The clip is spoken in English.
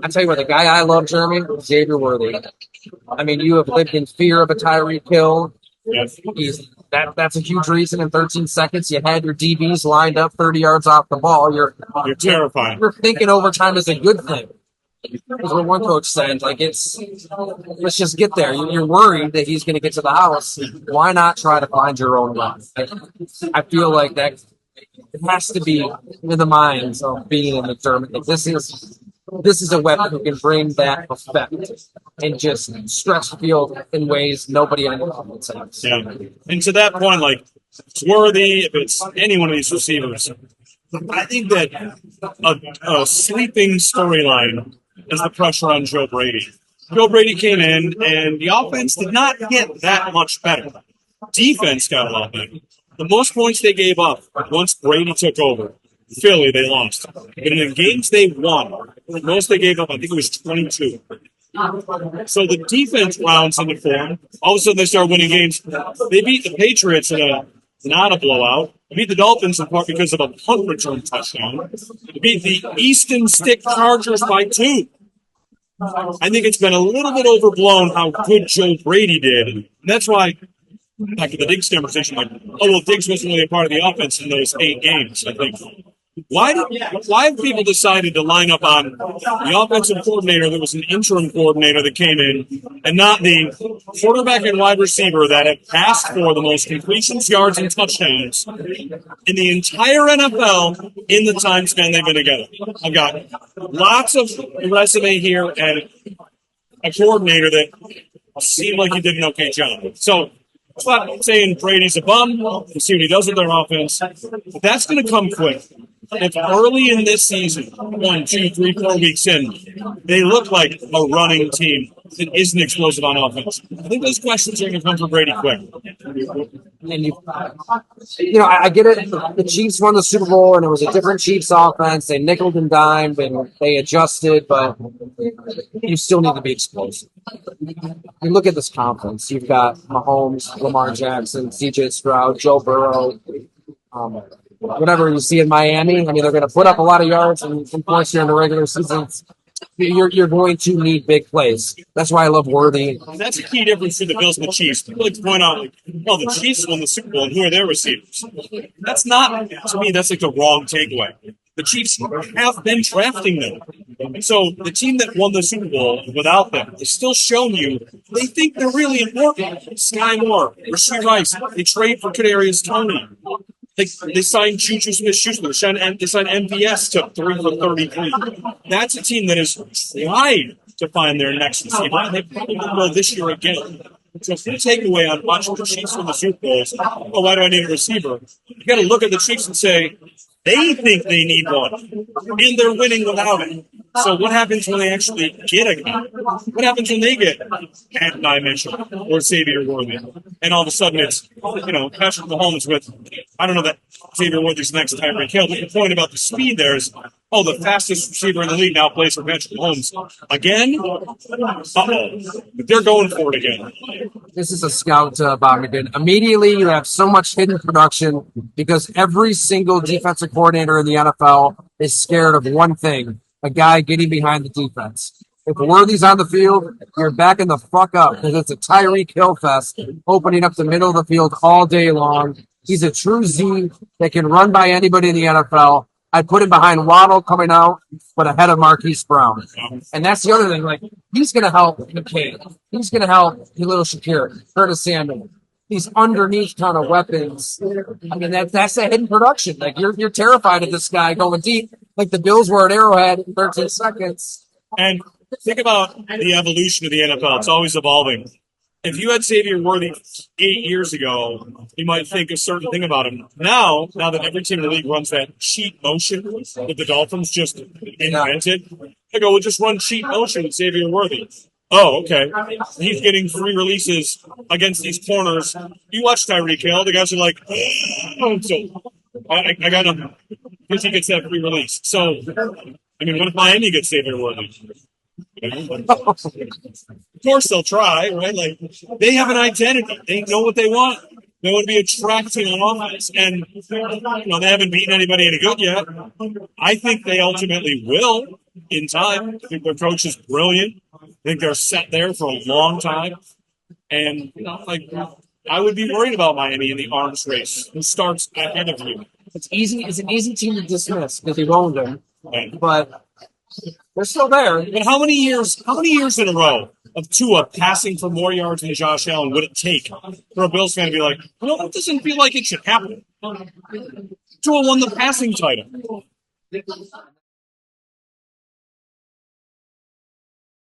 I tell you what, the guy I love, Jeremy, Xavier Worthy. I mean, you have lived in fear of a Tyreek Hill. Yes. That's a huge reason. In 13 seconds, you had your DBs lined up 30 yards off the ball. You're terrifying. You're thinking overtime is a good thing. Because what one coach said, like let's just get there. You're worried that he's going to get to the house. Why not try to find your own run? I feel like that it has to be in the minds of being in McDermott. Like this is a weapon who can bring that effect and just stretch the field in ways nobody on the offense has. Yeah. And to that point, like, it's Worthy, if it's any one of these receivers, I think that a sleeping storyline is the pressure on Joe Brady. Joe Brady came in, and the offense did not get that much better. Defense got a lot better. The most points they gave up once Brady took over, Philly, they lost. But in the games they won, the most they gave up, I think it was 22. So the defense rounds into form. All of a sudden, they start winning games. They beat the Patriots in not a blowout. They beat the Dolphins in part because of a punt return touchdown. They beat the Easton Stick Chargers by 2. I think it's been a little bit overblown how good Joe Brady did. And that's why, back to the Diggs conversation, like, oh, well, Diggs wasn't really a part of the offense in those 8 games, I think. Why have people decided to line up on the offensive coordinator that was an interim coordinator that came in and not the quarterback and wide receiver that have passed for the most completions, yards, and touchdowns in the entire NFL in the time span they've been together? I've got lots of resume here and a coordinator that seemed like he did an okay job. So it's not saying Brady's a bum. We'll see what he does with their offense. But that's going to come quick. If early in this season, 1, 2, 3, 4 weeks in, they look like a running team that isn't explosive on offense, I think those questions are going to come for Brady quick. And I get it. The Chiefs won the Super Bowl, and it was a different Chiefs offense. They nickeled and dimed, and they adjusted, but you still need to be explosive. You look at this conference. You've got Mahomes, Lamar Jackson, C.J. Stroud, Joe Burrow, whatever you see in Miami. I mean, they're going to put up a lot of yards and points here in the regular season. You're going to need big plays. That's why I love Worthy. That's a key difference between the Bills and the Chiefs. People like to point out, like, oh, the Chiefs won the Super Bowl, and who are their receivers? That's not, to me, that's like the wrong takeaway. The Chiefs have been drafting them. So the team that won the Super Bowl without them has still shown you they think they're really important. Sky Moore, Rasheed Rice, they trade for Kadarius Toney. They signed Juju Smith-Schuster. They signed MVS to 3 for 33. That's a team that has tried to find their next receiver, and they probably will this year again. So if you take away on watching the Chiefs win the Super Bowls, oh, why do I need a receiver? You got to look at the Chiefs and say, they think they need one, and they're winning without it. So what happens when they actually get a guy? What happens when they get Pat Mitchell or Xavier Worthy? And all of a sudden it's, Patrick Mahomes with, I don't know that Xavier Worthy's next Tyreek Hill, but the point about the speed there is, the fastest receiver in the league now plays for Patrick Mahomes. Again? Uh-oh. They're going for it again. This is a scout Bogdan. Immediately, you have so much hidden production because every single defensive coordinator in the NFL is scared of one thing, a guy getting behind the defense. If Worthy's on the field, you're backing the fuck up because it's a Tyreek Hill fest opening up the middle of the field all day long. He's a true Z that can run by anybody in the NFL. I'd put him behind Waddle coming out, but ahead of Marquise Brown. And that's the other thing. Like, he's going to help McCain. He's going to help Khalil Shakir, Curtis Samuel. These underneath kind of weapons. I mean, that's a hidden production. Like, you're terrified of this guy going deep, like the Bills were at Arrowhead in 13 seconds. And think about the evolution of the NFL. It's always evolving. If you had Xavier Worthy 8 years ago, you might think a certain thing about him. Now that every team in the league runs that cheat motion that the Dolphins just invented, they go, we'll just run cheat motion with Xavier Worthy. Oh, okay. He's getting free releases against these corners. You watch Tyreek Hill, the guys are like, oh, so I got him because he gets that free release. So, I mean, what if Miami gets Xavier Worthy? Of course they'll try, right? Like, they have an identity. They know what they want. They want to be attracting on offense, and they haven't beaten anybody any good yet. I think they ultimately will. in time. I think their coach is brilliant. I think they're set there for a long time. And, I would be worried about Miami in the arms race. Who starts ahead of you? It's easy. It's an easy team to dismiss because they've owned them, Right? but they're still there. But how many years in a row of Tua passing for more yards than Josh Allen would it take for a Bills fan to be like, it doesn't feel like it should happen? Tua won the passing title.